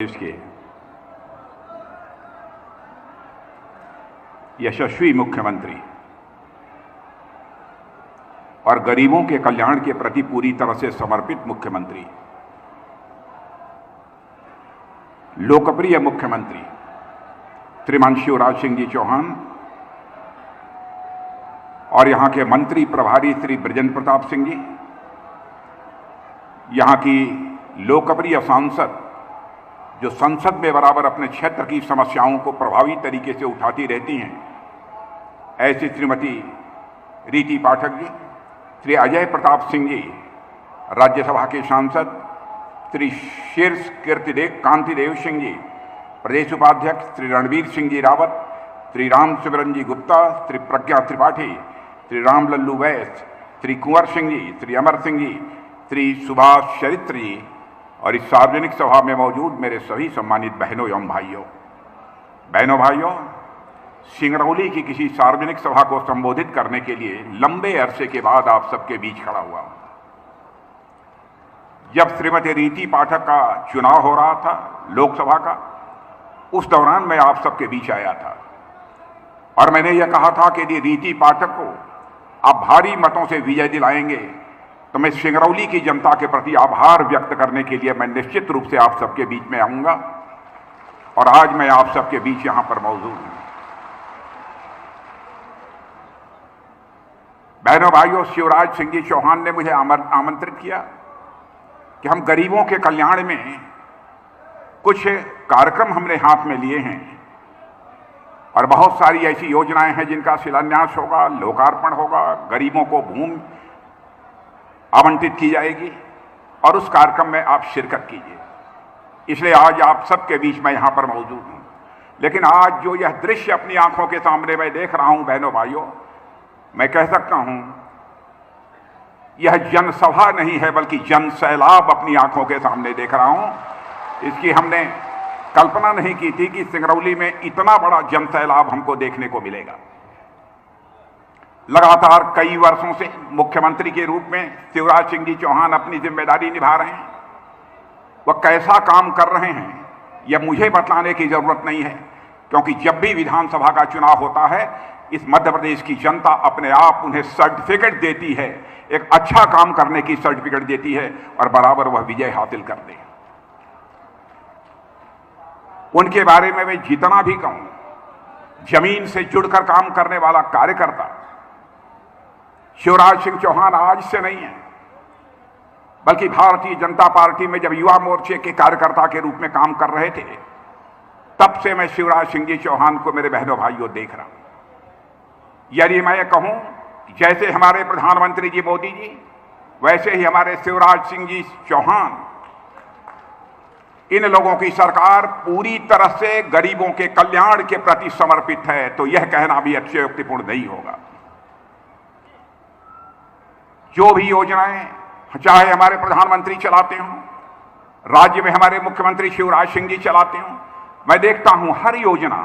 देश के यशस्वी मुख्यमंत्री और गरीबों के कल्याण के प्रति पूरी तरह से समर्पित मुख्यमंत्री, लोकप्रिय मुख्यमंत्री श्रीमान शिवराज सिंह जी चौहान और यहां के मंत्री प्रभारी श्री बृजेंद्र प्रताप सिंह जी, यहां की लोकप्रिय सांसद जो संसद में बराबर अपने क्षेत्र की समस्याओं को प्रभावी तरीके से उठाती रहती हैं, ऐसी श्रीमती रीति पाठक जी, श्री अजय प्रताप सिंह जी राज्यसभा के सांसद, श्री शीर्ष कांतिदेव सिंह जी प्रदेश उपाध्यक्ष, श्री रणवीर सिंह जी रावत, श्री राम सिमरन जी गुप्ता, श्री प्रज्ञा त्रिपाठी, श्री राम लल्लू वैस, श्री कुंवर सिंह जी, श्री अमर सिंह जी, श्री सुभाष चरित्र जी और इस सार्वजनिक सभा में मौजूद मेरे सभी सम्मानित बहनों एवं भाइयों, सिंगरौली की किसी सार्वजनिक सभा को संबोधित करने के लिए लंबे अरसे के बाद आप सबके बीच खड़ा हुआ। जब श्रीमती रीति पाठक का चुनाव हो रहा था लोकसभा का, उस दौरान मैं आप सबके बीच आया था और मैंने यह कहा था कि यदि रीति पाठक को आप भारी मतों से विजय दिलाएंगे तो मैं सिंगरौली की जनता के प्रति आभार व्यक्त करने के लिए मैं निश्चित रूप से आप सबके बीच में आऊंगा और आज मैं आप सबके बीच यहां पर मौजूद हूं। बहनों भाइयों, शिवराज सिंह जी चौहान ने मुझे आमंत्रित किया कि हम गरीबों के कल्याण में कुछ कार्यक्रम हमने हाथ में लिए हैं और बहुत सारी ऐसी योजनाएं हैं जिनका शिलान्यास होगा, लोकार्पण होगा, गरीबों को भूमि आवंटित की जाएगी और उस कार्यक्रम में आप शिरकत कीजिए। इसलिए आज आप सबके बीच में यहां पर मौजूद हूं। लेकिन आज जो यह दृश्य अपनी आंखों के सामने मैं देख रहा हूं बहनों भाइयों, मैं कह सकता हूं यह जनसभा नहीं है बल्कि जन सैलाब अपनी आंखों के सामने देख रहा हूं। इसकी हमने कल्पना नहीं की थी कि सिंगरौली में इतना बड़ा जन सैलाब हमको देखने को मिलेगा। लगातार कई वर्षों से मुख्यमंत्री के रूप में शिवराज सिंह जी चौहान अपनी जिम्मेदारी निभा रहे हैं। वह कैसा काम कर रहे हैं यह मुझे बतलाने की जरूरत नहीं है, क्योंकि जब भी विधानसभा का चुनाव होता है इस मध्य प्रदेश की जनता अपने आप उन्हें सर्टिफिकेट देती है, एक अच्छा काम करने की सर्टिफिकेट देती है और बराबर वह विजय हासिल करते हैं। उनके बारे में मैं जितना भी कहूं, जमीन से जुड़कर काम करने वाला कार्यकर्ता शिवराज सिंह चौहान आज से नहीं है, बल्कि भारतीय जनता पार्टी में जब युवा मोर्चे के कार्यकर्ता के रूप में काम कर रहे थे तब से मैं शिवराज सिंह जी चौहान को मेरे बहनों भाइयों देख रहा हूं। यदि मैं कहूं जैसे हमारे प्रधानमंत्री जी मोदी जी, वैसे ही हमारे शिवराज सिंह जी चौहान, इन लोगों की सरकार पूरी तरह से गरीबों के कल्याण के प्रति समर्पित है, तो यह कहना भी अतिशयोक्तिपूर्ण नहीं होगा। जो भी योजनाएं चाहे हमारे प्रधानमंत्री चलाते हों, राज्य में हमारे मुख्यमंत्री शिवराज सिंह जी चलाते हों, मैं देखता हूं हर योजना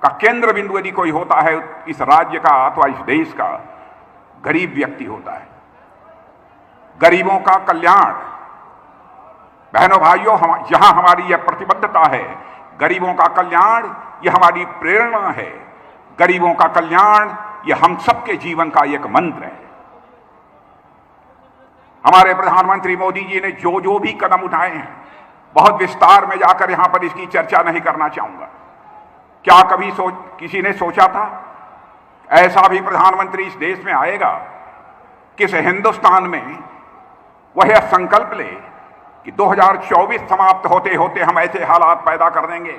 का केंद्र बिंदु यदि कोई होता है इस राज्य का अथवा इस देश का, गरीब व्यक्ति होता है। गरीबों का कल्याण, बहनों भाइयों, जहां हमारी यह प्रतिबद्धता है, गरीबों का कल्याण यह हमारी प्रेरणा है। गरीबों का कल्याण यह हम सबके जीवन का एक मंत्र है। हमारे प्रधानमंत्री मोदी जी ने जो भी कदम उठाए हैं, बहुत विस्तार में जाकर यहां पर इसकी चर्चा नहीं करना चाहूंगा। क्या कभी किसी ने सोचा था ऐसा भी प्रधानमंत्री इस देश में आएगा कि इस हिंदुस्तान में वह यह संकल्प ले कि 2024 समाप्त होते होते हम ऐसे हालात पैदा कर देंगे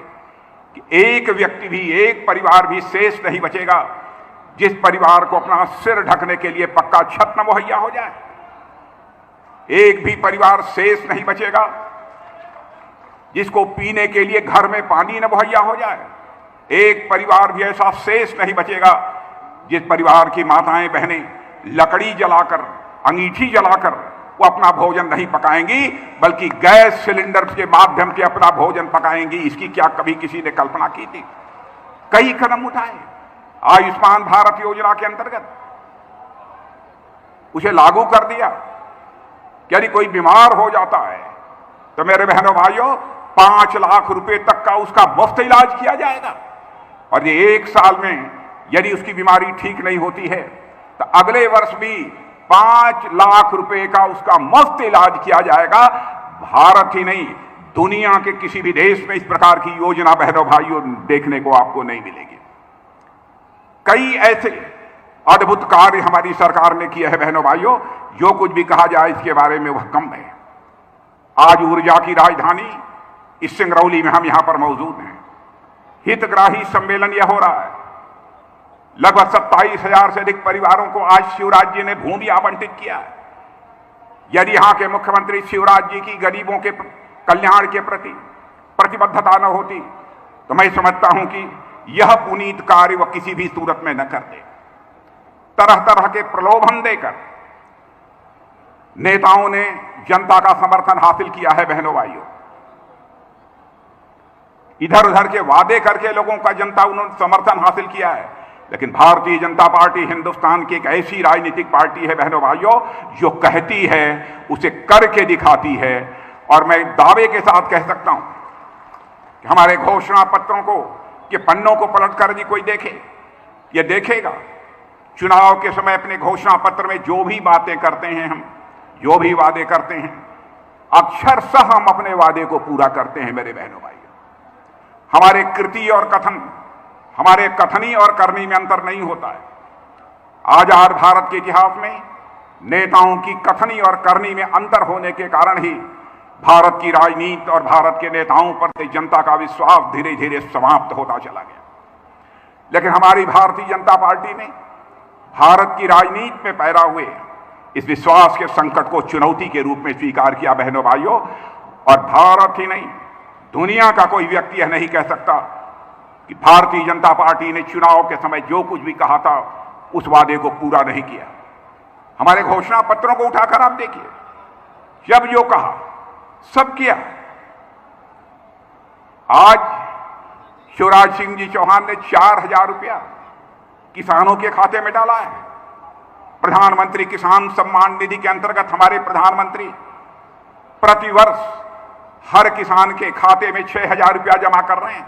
कि एक व्यक्ति भी, एक परिवार भी शेष नहीं बचेगा जिस परिवार को अपना सिर ढकने के लिए पक्का छत न मुहैया हो जाए। एक भी परिवार शेष नहीं बचेगा जिसको पीने के लिए घर में पानी न मुहैया हो जाए। एक परिवार भी ऐसा शेष नहीं बचेगा जिस परिवार की माताएं बहनें लकड़ी जलाकर, अंगीठी जलाकर वो अपना भोजन नहीं पकाएंगी, बल्कि गैस सिलेंडर के माध्यम से अपना भोजन पकाएंगी। इसकी क्या कभी किसी ने कल्पना की थी? कई कदम उठाए आयुष्मान भारत योजना के अंतर्गत, उसे लागू कर दिया। यदि कोई बीमार हो जाता है तो मेरे बहनों भाइयों, 5 लाख रुपए तक का उसका मुफ्त इलाज किया जाएगा। और ये 1 साल में यदि उसकी बीमारी ठीक नहीं होती है तो अगले वर्ष भी 5 लाख रुपए का उसका मुफ्त इलाज किया जाएगा। भारत ही नहीं, दुनिया के किसी भी देश में इस प्रकार की योजना बहनों भाइयों देखने को आपको नहीं मिलेगी। कई ऐसे अद्भुत कार्य हमारी सरकार ने किए हैं बहनों भाइयों, जो कुछ भी कहा जाए इसके बारे में वह कम है। आज ऊर्जा की राजधानी इस सिंगरौली में हम यहां पर मौजूद हैं। हितग्राही सम्मेलन यह हो रहा है। लगभग 27,000 से अधिक परिवारों को आज शिवराज जी ने भूमि आवंटित किया है। यदि यहां के मुख्यमंत्री शिवराज जी की गरीबों के कल्याण के प्रति प्रतिबद्धता न होती तो मैं समझता हूं कि यह पुनीत कार्य वह किसी भी सूरत में न करते। तरह तरह के प्रलोभन देकर नेताओं ने जनता का समर्थन हासिल किया है बहनों भाइयों। इधर उधर के वादे करके लोगों का जनता उन्होंने समर्थन हासिल किया है। लेकिन भारतीय जनता पार्टी हिंदुस्तान की एक ऐसी राजनीतिक पार्टी है बहनों भाइयों, जो कहती है उसे करके दिखाती है। और मैं दावे के साथ कह सकता हूं कि हमारे घोषणा पत्रों को के पन्नों को पलटकर यदि कोई देखे, यह देखेगा चुनाव के समय अपने घोषणा पत्र में जो भी बातें करते हैं, हम जो भी वादे करते हैं, अक्षरशः हम अपने वादे को पूरा करते हैं मेरे बहनों भाइयों। हमारे कृति और कथन, हमारे कथनी और करनी में अंतर नहीं होता है। आजाद भारत के इतिहास में नेताओं की कथनी और करनी में अंतर होने के कारण ही भारत की राजनीति और भारत के नेताओं पर से जनता का विश्वास धीरे धीरे समाप्त होता चला गया। लेकिन हमारी भारतीय जनता पार्टी ने भारत की राजनीति में पैदा हुए इस विश्वास के संकट को चुनौती के रूप में स्वीकार किया बहनों भाइयों। और भारत ही नहीं, दुनिया का कोई व्यक्ति यह नहीं कह सकता कि भारतीय जनता पार्टी ने चुनाव के समय जो कुछ भी कहा था उस वादे को पूरा नहीं किया। हमारे घोषणा पत्रों को उठाकर आप देखिए, जब जो कहा सब किया। आज शिवराज सिंह जी चौहान ने 4,000 रुपया किसानों के खाते में डाला है। प्रधानमंत्री किसान सम्मान निधि के अंतर्गत हमारे प्रधानमंत्री प्रतिवर्ष हर किसान के खाते में 6,000 रुपया जमा कर रहे हैं।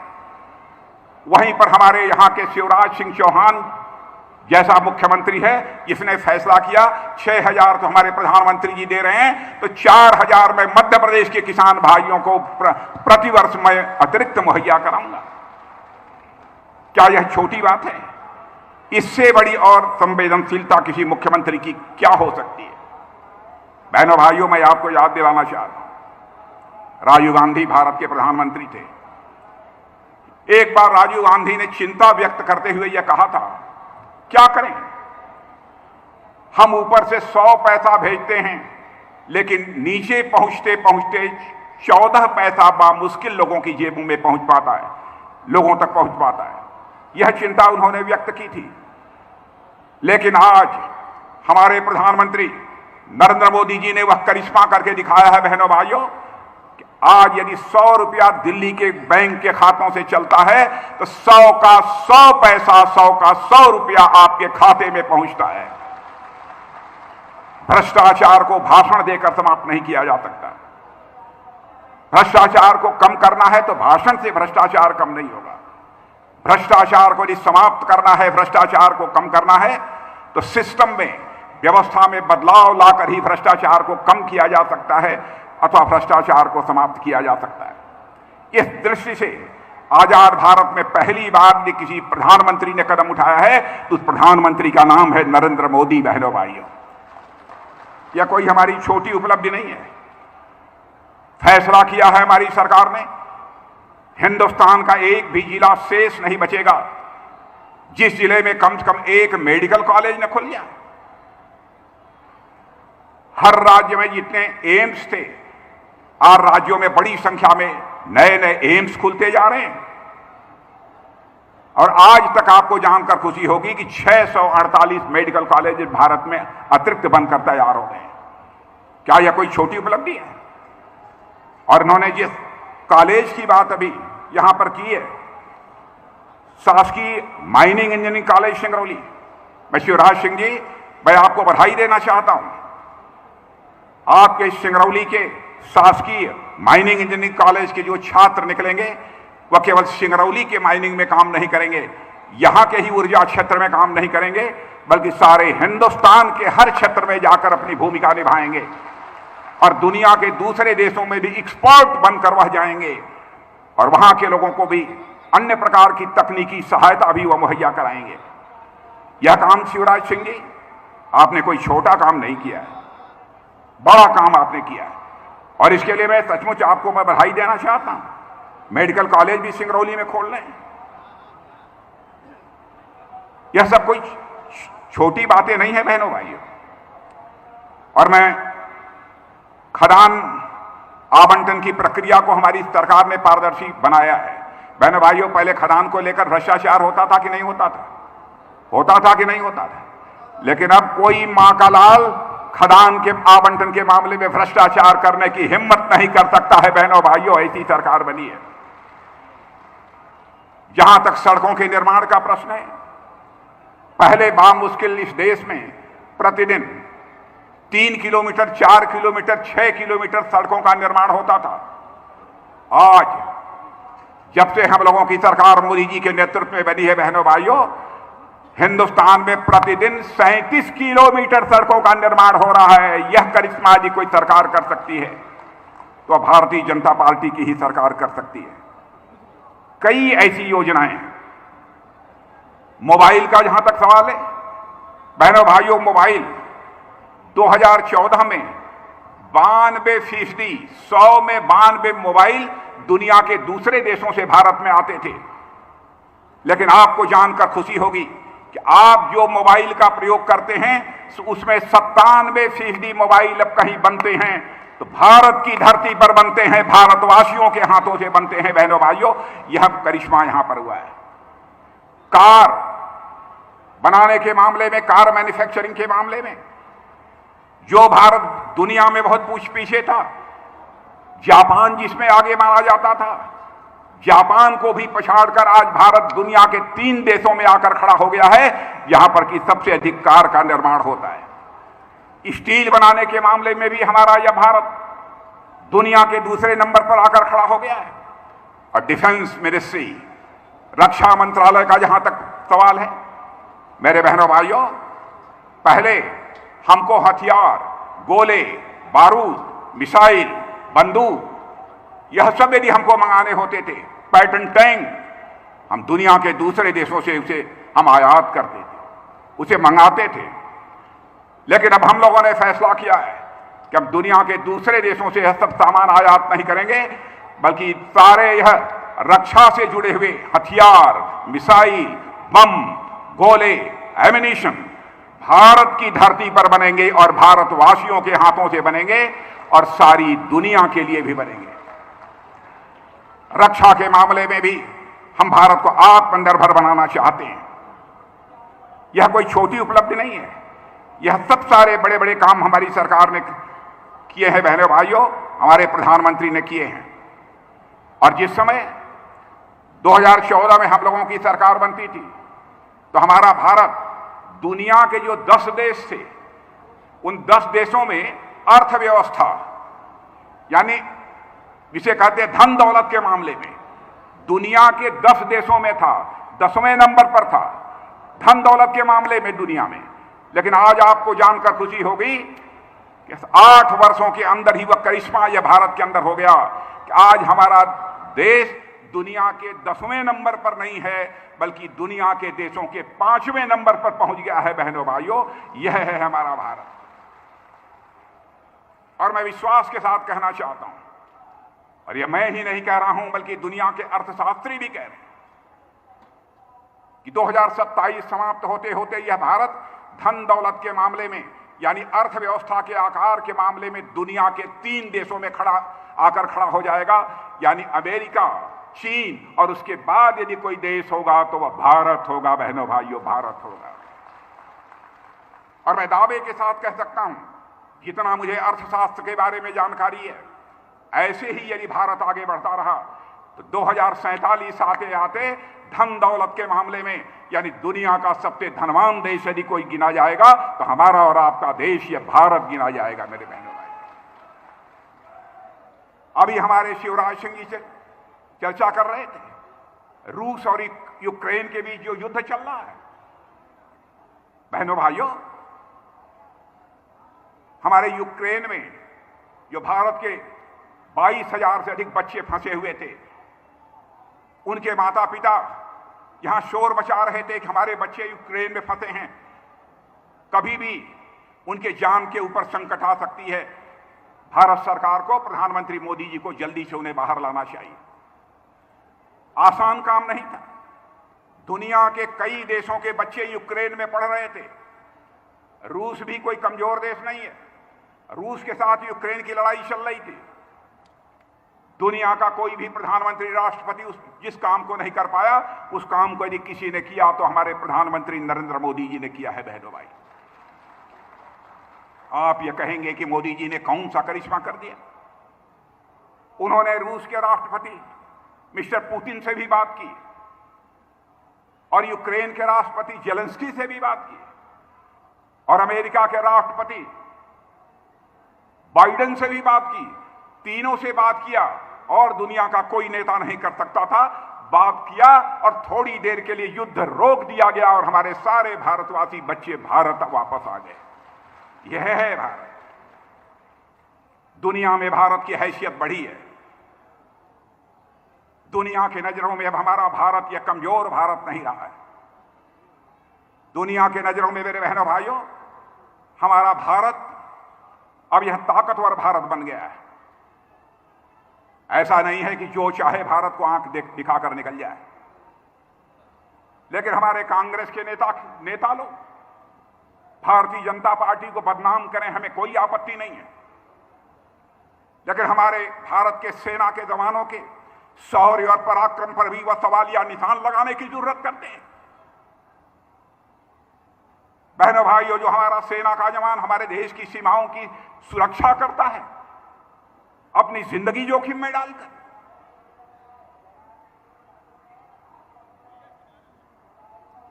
वहीं पर हमारे यहां के शिवराज सिंह चौहान जैसा मुख्यमंत्री है, जिसने फैसला किया 6,000 तो हमारे प्रधानमंत्री जी दे रहे हैं, तो 4,000 मैं मध्य प्रदेश के किसान भाइयों को प्रतिवर्ष मैं अतिरिक्त मुहैया कराऊंगा। क्या यह छोटी बात है? इससे बड़ी और संवेदनशीलता किसी मुख्यमंत्री की क्या हो सकती है? बहनों भाइयों, मैं आपको याद दिलाना चाहता हूं, राजीव गांधी भारत के प्रधानमंत्री थे। एक बार राजीव गांधी ने चिंता व्यक्त करते हुए यह कहा था, क्या करें, हम ऊपर से 100 पैसा भेजते हैं लेकिन नीचे पहुंचते पहुंचते 14 पैसा बामुश्किल लोगों की जेबों में पहुंच पाता है, लोगों तक पहुंच पाता है। यह चिंता उन्होंने व्यक्त की थी। लेकिन आज हमारे प्रधानमंत्री नरेंद्र मोदी जी ने वह करिश्मा करके दिखाया है बहनों भाइयों, कि आज यदि 100 रुपया दिल्ली के बैंक के खातों से चलता है तो 100 का 100 पैसा, 100 का 100 रुपया आपके खाते में पहुंचता है। भ्रष्टाचार को भाषण देकर समाप्त नहीं किया जा सकता। भ्रष्टाचार को कम करना है तो भाषण से भ्रष्टाचार कम नहीं होगा। भ्रष्टाचार को यदि समाप्त करना है, भ्रष्टाचार को कम करना है, तो सिस्टम में, व्यवस्था में बदलाव लाकर ही भ्रष्टाचार को कम किया जा सकता है अथवा भ्रष्टाचार को समाप्त किया जा सकता है। इस दृष्टि से आजाद भारत में पहली बार यदि किसी प्रधानमंत्री ने कदम उठाया है तो उस प्रधानमंत्री का नाम है नरेंद्र मोदी। बहनों भाइयों, यह कोई हमारी छोटी उपलब्धि नहीं है। फैसला किया है हमारी सरकार ने, हिंदुस्तान का एक भी जिला शेष नहीं बचेगा जिस जिले में कम से कम एक मेडिकल कॉलेज न खुल जाए। हर राज्य में जितने एम्स थे, आज राज्यों में बड़ी संख्या में नए नए एम्स खुलते जा रहे हैं। और आज तक आपको जानकर खुशी होगी कि 648 मेडिकल कॉलेज भारत में अतिरिक्त बनकर तैयार हो गए हैं। क्या यह कोई छोटी उपलब्धि है? और इन्होंने जिस कॉलेज की बात अभी यहां पर की है, शासकीय माइनिंग इंजीनियरिंग कॉलेज सिंगरौली, मैं शिवराज सिंह जी, मैं आपको बधाई देना चाहता हूं। आपके सिंगरौली के शासकीय माइनिंग इंजीनियरिंग कॉलेज के जो छात्र निकलेंगे वह केवल सिंगरौली के माइनिंग में काम नहीं करेंगे, यहां के ही ऊर्जा क्षेत्र में काम नहीं करेंगे, बल्कि सारे हिंदुस्तान के हर क्षेत्र में जाकर अपनी भूमिका निभाएंगे और दुनिया के दूसरे देशों में भी एक्सपर्ट बनकर वह जाएंगे और वहां के लोगों को भी अन्य प्रकार की तकनीकी सहायता भी वह मुहैया कराएंगे। यह काम शिवराज सिंह जी, आपने कोई छोटा काम नहीं किया है, बड़ा काम आपने किया है और इसके लिए मैं सचमुच आपको मैं बधाई देना चाहता हूं। मेडिकल कॉलेज भी सिंगरौली में खोल लें, यह सब कोई छोटी बातें नहीं है बहनों भाइयों। और मैं खदान आवंटन की प्रक्रिया को हमारी सरकार ने पारदर्शी बनाया है। बहनों भाइयों, पहले खदान को लेकर भ्रष्टाचार होता था कि नहीं होता था? होता था कि नहीं होता था? लेकिन अब कोई मां का लाल खदान के आवंटन के मामले में भ्रष्टाचार करने की हिम्मत नहीं कर सकता है। बहनों भाइयों, ऐसी सरकार बनी है। जहां तक सड़कों के निर्माण का प्रश्न है, पहले बामुश्किल इस देश में प्रतिदिन 3 किलोमीटर, 4 किलोमीटर, 6 किलोमीटर सड़कों का निर्माण होता था। आज जब से हम लोगों की सरकार मोदी जी के नेतृत्व में बनी है बहनों भाइयों, हिंदुस्तान में प्रतिदिन 37 किलोमीटर सड़कों का निर्माण हो रहा है। यह करिश्मा यदि कोई सरकार कर सकती है तो भारतीय जनता पार्टी की ही सरकार कर सकती है। कई ऐसी योजनाएं, मोबाइल का जहां तक सवाल है बहनों भाइयों, मोबाइल 2014 में 92%, 100 में 92 मोबाइल दुनिया के दूसरे देशों से भारत में आते थे। लेकिन आपको जानकर खुशी होगी कि आप जो मोबाइल का प्रयोग करते हैं उसमें 97% मोबाइल अब कहीं बनते हैं तो भारत की धरती पर बनते हैं, भारतवासियों के हाथों से बनते हैं। बहनों भाइयों, यह करिश्मा यहां पर हुआ है। कार बनाने के मामले में, कार मैन्युफैक्चरिंग के मामले में जो भारत दुनिया में बहुत पीछे था, जापान जिसमें आगे माना जाता था, जापान को भी पछाड़कर आज भारत दुनिया के 3 देशों में आकर खड़ा हो गया है यहां पर कि सबसे अधिक कार का निर्माण होता है। स्टील बनाने के मामले में भी हमारा यह भारत दुनिया के दूसरे नंबर पर आकर खड़ा हो गया है। और डिफेंस मिनिस्ट्री, रक्षा मंत्रालय का जहां तक सवाल है मेरे बहनों भाइयों, पहले हमको हथियार, गोले, बारूद, मिसाइल, बंदूक, यह सब यदि हमको मंगाने होते थे, पैटर्न टैंक, हम दुनिया के दूसरे देशों से उसे हम आयात करते थे, उसे मंगाते थे। लेकिन अब हम लोगों ने फैसला किया है कि अब दुनिया के दूसरे देशों से यह सब सामान आयात नहीं करेंगे, बल्कि सारे यह रक्षा से जुड़े हुए हथियार, मिसाइल, बम, गोले, एमिनिशन भारत की धरती पर बनेंगे और भारतवासियों के हाथों से बनेंगे और सारी दुनिया के लिए भी बनेंगे। रक्षा के मामले में भी हम भारत को आत्मनिर्भर बनाना चाहते हैं। यह कोई छोटी उपलब्धि नहीं है। यह सब सारे बड़े बड़े काम हमारी सरकार ने किए हैं बहनों भाइयों, हमारे प्रधानमंत्री ने किए हैं। और जिस समय 2014 में हम लोगों की सरकार बनती थी तो हमारा भारत दुनिया के जो 10 देश थे उन 10 देशों में अर्थव्यवस्था यानी जिसे कहते हैं धन दौलत के मामले में दुनिया के 10 देशों में था, 10वें नंबर पर था धन दौलत के मामले में दुनिया में। लेकिन आज आपको जानकर खुशी होगी कि 8 वर्षों के अंदर ही वह करिश्मा यह भारत के अंदर हो गया कि आज हमारा देश दुनिया के 10वें नंबर पर नहीं है बल्कि दुनिया के देशों के 5वें नंबर पर पहुंच गया है। बहनों भाइयों, यह है हमारा भारत। और मैं विश्वास के साथ कहना चाहता हूं, और यह मैं ही नहीं कह रहा हूं बल्कि दुनिया के अर्थशास्त्री भी कह रहे हैं कि 2027 समाप्त होते होते यह भारत धन दौलत के मामले में यानी अर्थव्यवस्था के आकार के मामले में दुनिया के 3 देशों में आकर खड़ा हो जाएगा, यानी अमेरिका, चीन और उसके बाद यदि कोई देश होगा तो वह भारत होगा। बहनों भाइयों, भारत होगा। और मैं दावे के साथ कह सकता हूं, जितना मुझे अर्थशास्त्र के बारे में जानकारी है, ऐसे ही यदि भारत आगे बढ़ता रहा तो 2047 आते आते धन दौलत के मामले में यानी दुनिया का सबसे धनवान देश यदि कोई गिना जाएगा तो हमारा और आपका देश यह भारत गिना जाएगा मेरे बहनों भाई। अभी हमारे शिवराज सिंह जी से चर्चा कर रहे थे रूस और यूक्रेन के बीच जो युद्ध चल रहा है। बहनों भाइयों, हमारे यूक्रेन में जो भारत के 22,000 से अधिक बच्चे फंसे हुए थे, उनके माता पिता यहां शोर मचा रहे थे कि हमारे बच्चे यूक्रेन में फंसे हैं, कभी भी उनके जान के ऊपर संकट आ सकती है। भारत सरकार को, प्रधानमंत्री मोदी जी को जल्दी से उन्हें बाहर लाना चाहिए। आसान काम नहीं था। दुनिया के कई देशों के बच्चे यूक्रेन में पढ़ रहे थे। रूस भी कोई कमजोर देश नहीं है। रूस के साथ यूक्रेन की लड़ाई चल रही थी। दुनिया का कोई भी प्रधानमंत्री, राष्ट्रपति जिस काम को नहीं कर पाया, उस काम को यदि किसी ने किया तो हमारे प्रधानमंत्री नरेंद्र मोदी जी ने किया है। बहनों भाई, आप ये कहेंगे कि मोदी जी ने कौन सा करिश्मा कर दिया। उन्होंने रूस के राष्ट्रपति मिस्टर पुतिन से भी बात की और यूक्रेन के राष्ट्रपति जेलेंस्की से भी बात की और अमेरिका के राष्ट्रपति बाइडेन से भी बात की। तीनों से बात किया और दुनिया का कोई नेता नहीं कर सकता था। बात किया और थोड़ी देर के लिए युद्ध रोक दिया गया और हमारे सारे भारतवासी बच्चे भारत वापस आ गए। यह है भारत। दुनिया में भारत की हैसियत बढ़ी है। दुनिया की नजरों में अब हमारा भारत यह कमजोर भारत नहीं रहा है। दुनिया की नजरों में मेरे बहनों भाइयों, हमारा भारत अब यह ताकतवर भारत बन गया है। ऐसा नहीं है कि जो चाहे भारत को आंख दिखाकर निकल जाए। लेकिन हमारे कांग्रेस के नेता लोग भारतीय जनता पार्टी को बदनाम करें, हमें कोई आपत्ति नहीं है। लेकिन हमारे भारत के सेना के जवानों के शौर्य और पराक्रम पर भी वह सवालिया निशान लगाने की जरूरत करते हैं। बहनों भाइयों, जो हमारा सेना का जवान हमारे देश की सीमाओं की सुरक्षा करता है, अपनी जिंदगी जोखिम में डालकर,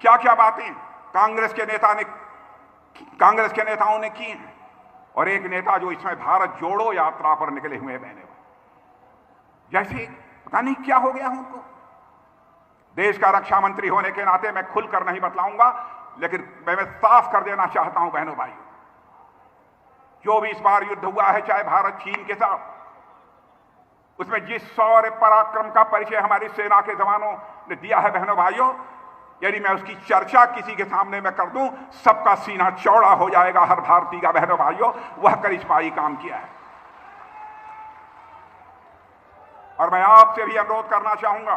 क्या क्या बातें कांग्रेस के नेताओं ने की हैं। और एक नेता जो इसमें भारत जोड़ो यात्रा पर निकले हुए बहने, जैसे पता नहीं क्या हो गया उनको। देश का रक्षा मंत्री होने के नाते मैं खुलकर नहीं बतलाऊंगा, लेकिन मैं साफ कर देना चाहता हूं बहनों भाइयों, जो भी इस बार युद्ध हुआ है, चाहे भारत चीन के साथ, उसमें जिस शौर्य पराक्रम का परिचय हमारी सेना के जवानों ने दिया है बहनों भाइयों, यदि मैं उसकी चर्चा किसी के सामने में कर दूं, सबका सीना चौड़ा हो जाएगा हर भारतीय का। बहनों भाइयों, वह करिश्माई काम किया है। और मैं आपसे भी अनुरोध करना चाहूंगा,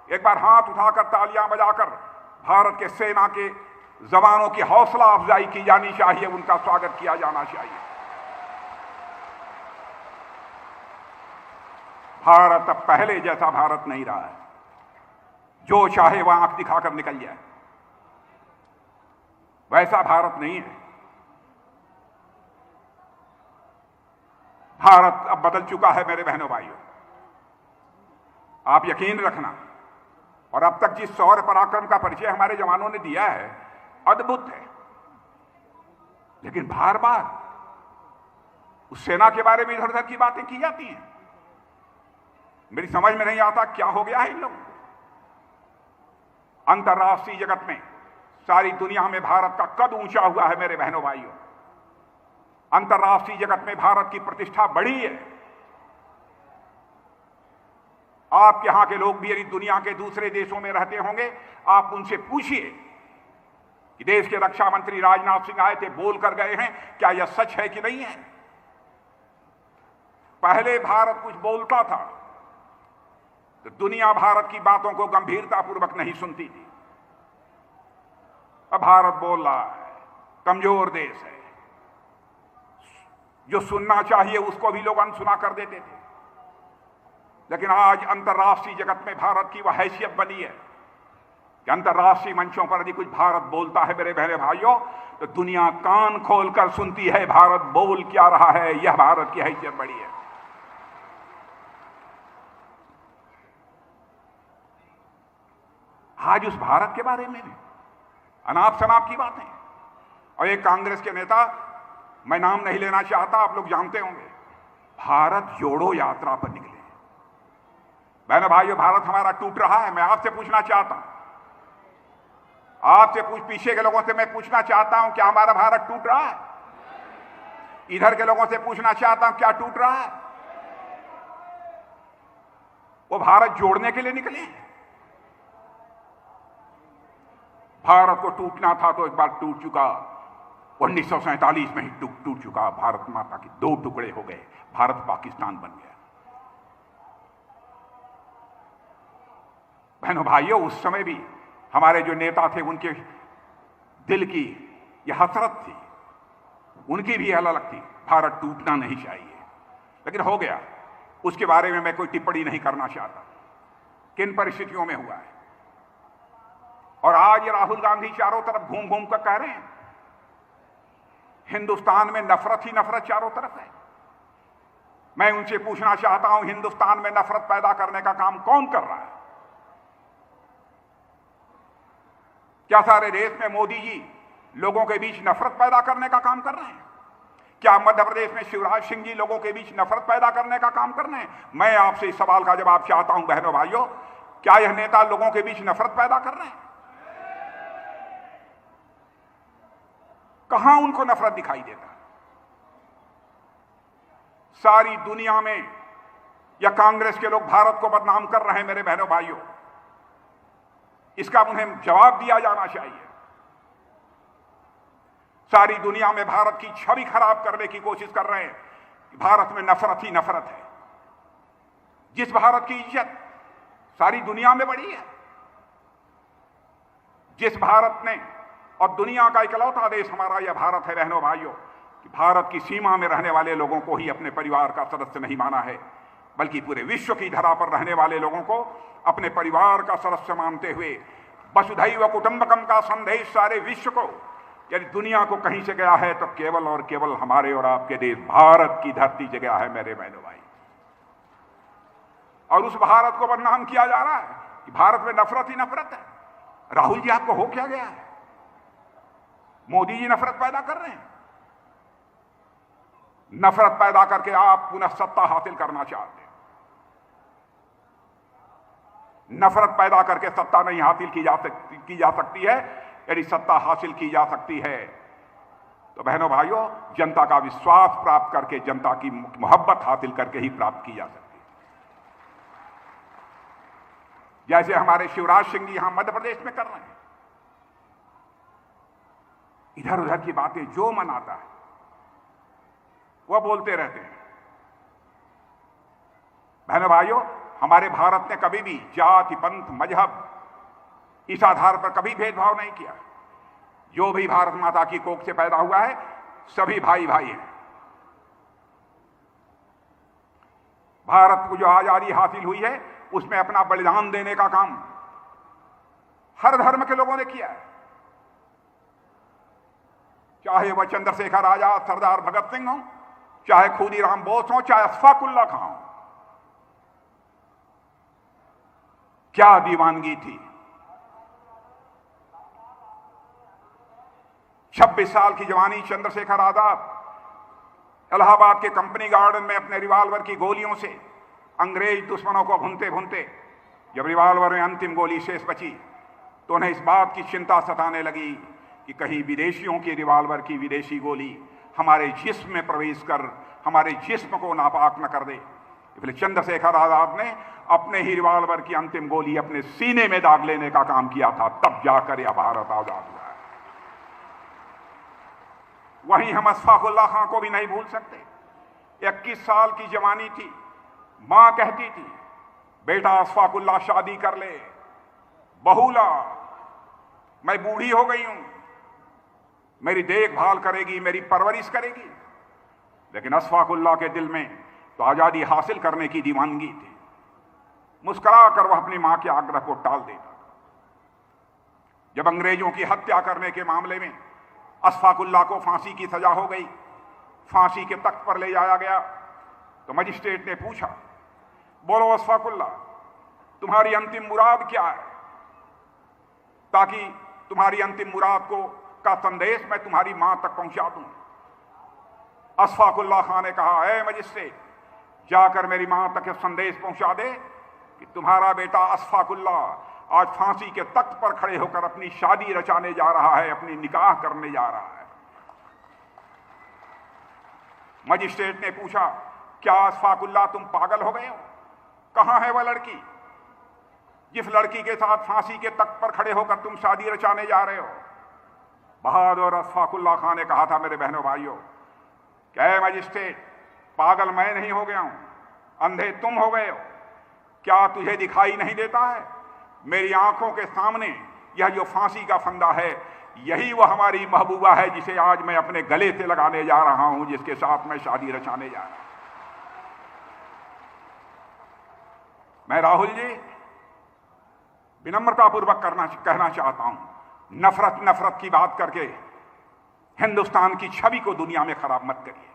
एक बार हाथ उठाकर तालियां बजाकर भारत के सेना के जवानों की हौसला अफजाई की जानी चाहिए, उनका स्वागत किया जाना चाहिए। भारत अब पहले जैसा भारत नहीं रहा है, जो चाहे वह आंख दिखाकर निकल जाए, वैसा भारत नहीं है। भारत अब बदल चुका है मेरे बहनों भाइयों, आप यकीन रखना। और अब तक जिस शौर्य पराक्रम का परिचय हमारे जवानों ने दिया है, अद्भुत है। लेकिन बार बार उस सेना के बारे में इधर उधर की बातें की जाती हैं। मेरी समझ में नहीं आता क्या हो गया है इन लोगों को। अंतर्राष्ट्रीय जगत में, सारी दुनिया में भारत का कद ऊंचा हुआ है मेरे बहनों भाइयों। अंतर्राष्ट्रीय जगत में भारत की प्रतिष्ठा बढ़ी है। आप यहां के लोग भी यदि दुनिया के दूसरे देशों में रहते होंगे, आप उनसे पूछिए कि देश के रक्षा मंत्री राजनाथ सिंह आए थे, बोल कर गए हैं, क्या यह सच है कि नहीं है। पहले भारत कुछ बोलता था तो दुनिया भारत की बातों को गंभीरतापूर्वक नहीं सुनती थी। अब भारत बोल रहा है, कमजोर देश है, जो सुनना चाहिए उसको भी लोग अनसुना कर देते थे। लेकिन आज अंतर्राष्ट्रीय जगत में भारत की वह हैसियत बनी है कि अंतर्राष्ट्रीय मंचों पर यदि कुछ भारत बोलता है मेरे बहने भाइयों, तो दुनिया कान खोलकर सुनती है भारत बोल क्या रहा है। यह भारत की हैसियत बड़ी है। आज उस भारत के बारे में भी अनाप शनाप की बातें। और एक कांग्रेस के नेता, मैं नाम नहीं लेना चाहता, आप लोग जानते होंगे, भारत जोड़ो यात्रा पर निकले। बहनों भाइयों, भारत हमारा टूट रहा है। मैं आपसे पूछना चाहता हूं, आपसे पीछे के लोगों से मैं पूछना चाहता हूं, क्या हमारा भारत टूट रहा है? इधर के लोगों से पूछना चाहता हूं, क्या टूट रहा है? वो भारत जोड़ने के लिए निकले हैं। भारत को टूटना था तो एक बार टूट चुका, 1947 में ही टूट चुका। भारत माता के दो टुकड़े हो गए, भारत पाकिस्तान बन गया। बहनों भाइयों, उस समय भी हमारे जो नेता थे, उनके दिल की यह हसरत थी, उनकी भी अलग थी, भारत टूटना नहीं चाहिए, लेकिन हो गया। उसके बारे में मैं कोई टिप्पणी नहीं करना चाहता, किन परिस्थितियों में हुआ है। और आज राहुल गांधी चारों तरफ घूम घूम कर कह रहे हैं हिंदुस्तान में नफरत ही नफरत चारों तरफ है। मैं उनसे पूछना चाहता हूं, हिंदुस्तान में नफरत पैदा करने का काम कौन कर रहा है? क्या सारे देश में मोदी जी लोगों के बीच नफरत पैदा करने का काम कर रहे हैं? क्या मध्य प्रदेश में शिवराज सिंह जी लोगों के बीच नफरत पैदा करने का काम कर रहे हैं? मैं आपसे इस सवाल का जवाब चाहता हूं बहनों भाइयों, क्या यह नेता लोगों के बीच नफरत पैदा कर रहे हैं? कहां उनको नफरत दिखाई देता? सारी दुनिया में या कांग्रेस के लोग भारत को बदनाम कर रहे हैं मेरे बहनों भाइयों, इसका उन्हें जवाब दिया जाना चाहिए। सारी दुनिया में भारत की छवि खराब करने की कोशिश कर रहे हैं कि भारत में नफरत ही नफरत है। जिस भारत की इज्जत सारी दुनिया में बढ़ी है, जिस भारत ने, और दुनिया का इकलौता देश हमारा यह भारत है बहनों भाइयों, कि भारत की सीमा में रहने वाले लोगों को ही अपने परिवार का सदस्य नहीं माना है, बल्कि पूरे विश्व की धरा पर रहने वाले लोगों को अपने परिवार का सदस्य मानते हुए वसुधैव कुटुंबकम का संदेश सारे विश्व को, यदि दुनिया को कहीं से गया है तो केवल और केवल हमारे और आपके देश भारत की धरती से गया है मेरे बहनों भाई। और उस भारत को बदनाम किया जा रहा है कि भारत में नफरत ही नफरत है। राहुल जी, आपको हो क्या गया है? मोदी जी नफरत पैदा कर रहे हैं। नफरत पैदा करके आप पुनः सत्ता हासिल करना चाहते हैं। नफरत पैदा करके सत्ता नहीं हासिल की जा सकती है। यदि सत्ता हासिल की जा सकती है तो बहनों भाइयों, जनता का विश्वास प्राप्त करके, जनता की मोहब्बत हासिल करके ही प्राप्त की जा सकती है। जैसे हमारे शिवराज सिंह जी यहां मध्य प्रदेश में कर रहे हैं। इधर उधर की बातें जो मन आता है वह बोलते रहते हैं। बहनों भाइयों, हमारे भारत ने कभी भी जाति, पंथ, मजहब इस आधार पर कभी भेदभाव नहीं किया। जो भी भारत माता की कोख से पैदा हुआ है, सभी भाई भाई हैं। भारत को जो आजादी हासिल हुई है, उसमें अपना बलिदान देने का काम हर धर्म के लोगों ने किया है। चाहे वह चंद्रशेखर आजाद, सरदार भगत सिंह हो, चाहे खुदीराम बोस हो, चाहे अशफाक उल्लाह खां हो। क्या दीवानगी थी। 26 साल की जवानी चंद्रशेखर आजाद इलाहाबाद के कंपनी गार्डन में अपने रिवाल्वर की गोलियों से अंग्रेज दुश्मनों को भूनते भूनते जब रिवाल्वर में अंतिम गोली शेष बची तो उन्हें इस बात की चिंता सताने लगी कि कहीं विदेशियों की रिवाल्वर की विदेशी गोली हमारे जिस्म में प्रवेश कर हमारे जिस्म को नापाक न कर दे। इसलिए चंद्रशेखर आजाद ने अपने ही रिवाल्वर की अंतिम गोली अपने सीने में दाग लेने का काम किया था, तब जाकर यह भारत आजाद हुआ है। वहीं हम अशफाक उल्लाह खां को भी नहीं भूल सकते। 21 साल की जवानी थी, मां कहती थी बेटा अशफाक उल्लाह शादी कर ले, बहुला, मैं बूढ़ी हो गई हूं, मेरी देखभाल करेगी, मेरी परवरिश करेगी। लेकिन अशफाक उल्लाह के दिल में तो आजादी हासिल करने की दीवानगी थी। मुस्कुरा कर वह अपनी मां के आग्रह को टाल देता। जब अंग्रेजों की हत्या करने के मामले में अशफाक उल्लाह को फांसी की सजा हो गई, फांसी के तख्त पर ले जाया गया, तो मजिस्ट्रेट ने पूछा, बोलो अशफाक उल्लाह, तुम्हारी अंतिम मुराद क्या है, ताकि तुम्हारी अंतिम मुराद का संदेश मैं तुम्हारी मां तक पहुंचा दूं। अशफाक उल्लाह खां ने कहा, ऐ मजिस्ट्रेट, जाकर मेरी मां तक संदेश पहुंचा दे कि तुम्हारा बेटा अशफाकुल्लाह आज फांसी के तख्त पर खड़े होकर अपनी शादी रचाने जा रहा है, अपनी निकाह करने जा रहा है। मजिस्ट्रेट ने पूछा, क्या अशफाकुल्लाह तुम पागल हो गए हो? कहां है वह लड़की जिस लड़की के साथ फांसी के तख्त पर खड़े होकर तुम शादी रचाने जा रहे हो? बहादुर अशफाकुल्लाह खान ने कहा था, मेरे बहनों भाइयों, क्या मजिस्ट्रेट, पागल मैं नहीं हो गया हूं, अंधे तुम हो गए हो। क्या तुझे दिखाई नहीं देता है? मेरी आंखों के सामने यह जो फांसी का फंदा है, यही वह हमारी महबूबा है जिसे आज मैं अपने गले से लगाने जा रहा हूं, जिसके साथ मैं शादी रचाने जा रहा हूं। मैं राहुल जी विनम्रतापूर्वक कहना चाहता हूं, नफरत की बात करके हिंदुस्तान की छवि को दुनिया में खराब मत करिए।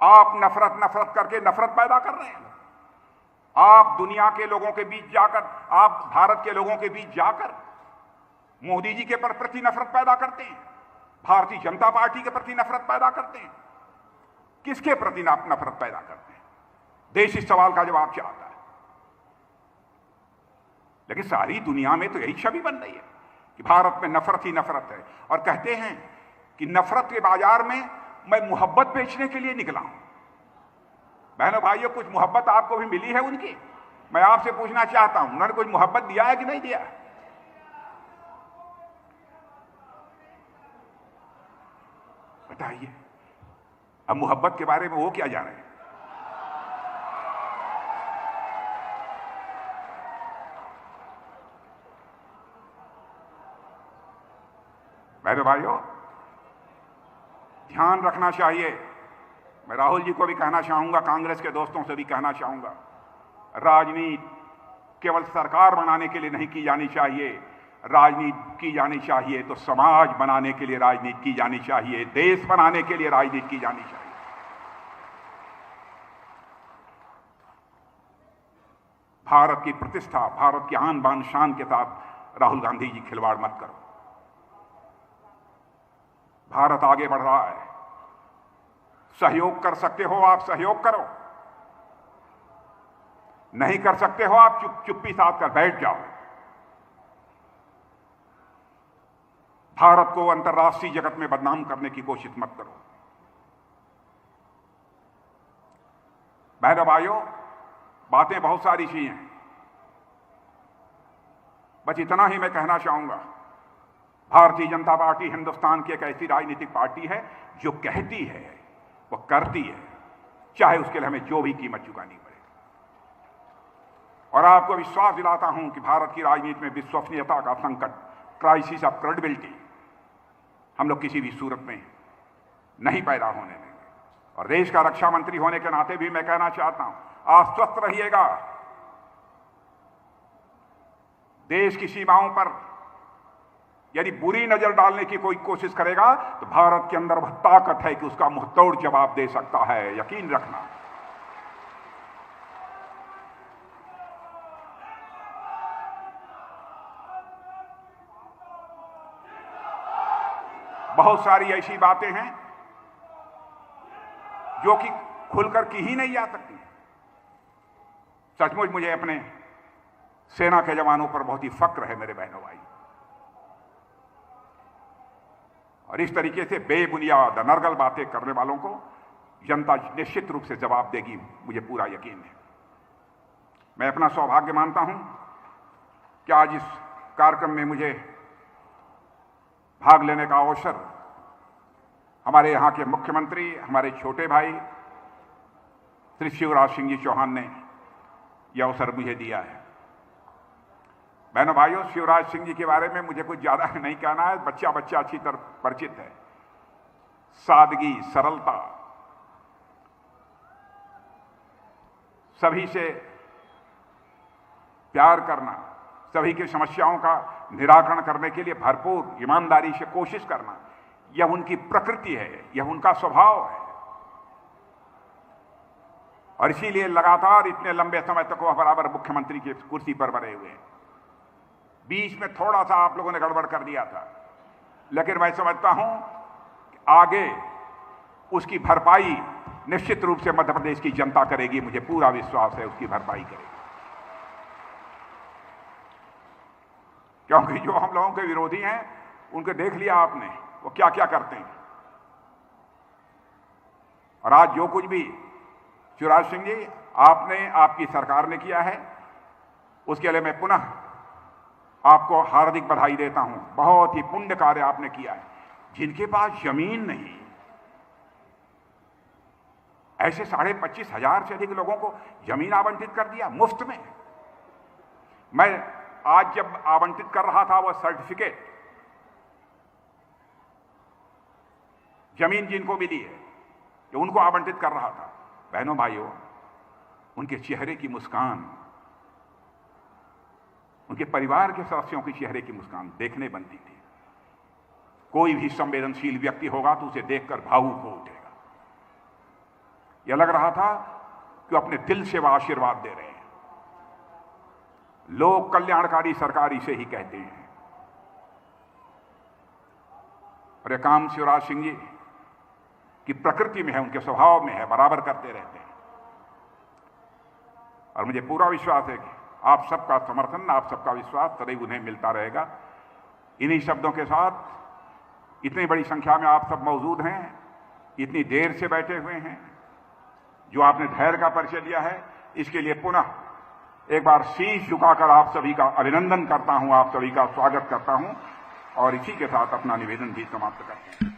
आप नफरत करके नफरत पैदा कर रहे हैं। आप दुनिया के लोगों के बीच जाकर, आप भारत के लोगों के बीच जाकर मोदी जी के प्रति नफरत पैदा करते हैं, भारतीय जनता पार्टी के प्रति नफरत पैदा करते हैं। किसके प्रति नफरत पैदा करते हैं? देश इस सवाल का जवाब चाहता है। लेकिन सारी दुनिया में तो यही छवि बन रही है कि भारत में नफरत ही नफरत है, और कहते हैं कि नफरत के बाजार में मैं मोहब्बत बेचने के लिए निकला हूं। बहनों भाइयों, कुछ मोहब्बत आपको भी मिली है उनकी? मैं आपसे पूछना चाहता हूं, उन्होंने कुछ मोहब्बत दिया है कि नहीं दिया? बताइए। अब मोहब्बत के बारे में वो क्या जाने? बहनों भाइयों, ध्यान रखना चाहिए। मैं राहुल जी को भी कहना चाहूंगा, कांग्रेस के दोस्तों से भी कहना चाहूंगा, राजनीति केवल सरकार बनाने के लिए नहीं की जानी चाहिए। राजनीति की जानी चाहिए तो समाज बनाने के लिए राजनीति की जानी चाहिए, देश बनाने के लिए राजनीति की जानी चाहिए। भारत की प्रतिष्ठा, भारत की आन बान शान के साथ राहुल गांधी जी खिलवाड़ मत करो। भारत आगे बढ़ रहा है, सहयोग कर सकते हो आप सहयोग करो, नहीं कर सकते हो आप चुप्पी साध कर बैठ जाओ। भारत को अंतर्राष्ट्रीय जगत में बदनाम करने की कोशिश मत करो। बहनों भाइयों, बातें बहुत सारी सी हैं, बस इतना ही मैं कहना चाहूंगा, भारतीय जनता पार्टी हिंदुस्तान की एक ऐसी राजनीतिक पार्टी है जो कहती है वो करती है, चाहे उसके लिए हमें जो भी कीमत चुकानी पड़े। और आपको विश्वास दिलाता हूं कि भारत की राजनीति में विश्वसनीयता का संकट, क्राइसिस ऑफ क्रेडिबिलिटी, हम लोग किसी भी सूरत में नहीं पैदा होने देंगे। और देश का रक्षा मंत्री होने के नाते भी मैं कहना चाहता हूं, आप स्वस्थ रहिएगा। देश की सीमाओं पर यदि बुरी नजर डालने की कोई कोशिश करेगा तो भारत के अंदर वह ताकत है कि उसका मुंहतोड़ जवाब दे सकता है, यकीन रखना। बहुत सारी ऐसी बातें हैं जो कि खुलकर की ही नहीं जा सकती। सचमुच मुझे अपने सेना के जवानों पर बहुत ही फक्र है मेरे बहनों भाई। और इस तरीके से बेबुनियाद अनर्गल बातें करने वालों को जनता निश्चित रूप से जवाब देगी, मुझे पूरा यकीन है। मैं अपना सौभाग्य मानता हूं कि आज इस कार्यक्रम में मुझे भाग लेने का अवसर हमारे यहां के मुख्यमंत्री, हमारे छोटे भाई श्री शिवराज सिंह जी चौहान ने यह अवसर मुझे दिया है। बहनों भाइयों, शिवराज सिंह जी के बारे में मुझे कुछ ज्यादा नहीं कहना है, बच्चा बच्चा अच्छी तरह परिचित है। सादगी, सरलता, सभी से प्यार करना, सभी की समस्याओं का निराकरण करने के लिए भरपूर ईमानदारी से कोशिश करना, यह उनकी प्रकृति है, यह उनका स्वभाव है। और इसीलिए लगातार इतने लंबे समय तक वह बराबर मुख्यमंत्री की कुर्सी पर बने हुए हैं। बीच में थोड़ा सा आप लोगों ने गड़बड़ कर दिया था, लेकिन मैं समझता हूं कि आगे उसकी भरपाई निश्चित रूप से मध्य प्रदेश की जनता करेगी, मुझे पूरा विश्वास है उसकी भरपाई करेगी। क्योंकि जो हम लोगों के विरोधी हैं उनके देख लिया आपने वो क्या क्या करते हैं। और आज जो कुछ भी शिवराज सिंह जी आपने, आपकी सरकार ने किया है, उसके लिए मैं पुनः आपको हार्दिक बधाई देता हूं। बहुत ही पुण्य कार्य आपने किया है। जिनके पास जमीन नहीं, ऐसे 25,500 से अधिक लोगों को जमीन आवंटित कर दिया मुफ्त में। मैं आज जब आवंटित कर रहा था वह सर्टिफिकेट, जमीन जिनको मिली है जो उनको आवंटित कर रहा था, बहनों भाइयों, उनके चेहरे की मुस्कान, उनके परिवार के सदस्यों के चेहरे की मुस्कान देखने बनती थी। कोई भी संवेदनशील व्यक्ति होगा तो उसे देखकर भावुक हो उठेगा। यह लग रहा था कि अपने दिल से वह आशीर्वाद दे रहे हैं। लोक कल्याणकारी सरकार इसे ही कहते हैं। और यह काम शिवराज सिंह जी की प्रकृति में है, उनके स्वभाव में है, बराबर करते रहते हैं। और मुझे पूरा विश्वास है कि आप सबका समर्थन, आप सबका विश्वास सदैव उन्हें मिलता रहेगा। इन्हीं शब्दों के साथ, इतनी बड़ी संख्या में आप सब मौजूद हैं, इतनी देर से बैठे हुए हैं, जो आपने धैर्य का परिचय दिया है, इसके लिए पुनः एक बार शीश झुकाकर आप सभी का अभिनंदन करता हूं, आप सभी का स्वागत करता हूं और इसी के साथ अपना निवेदन भी समाप्त करता हूं।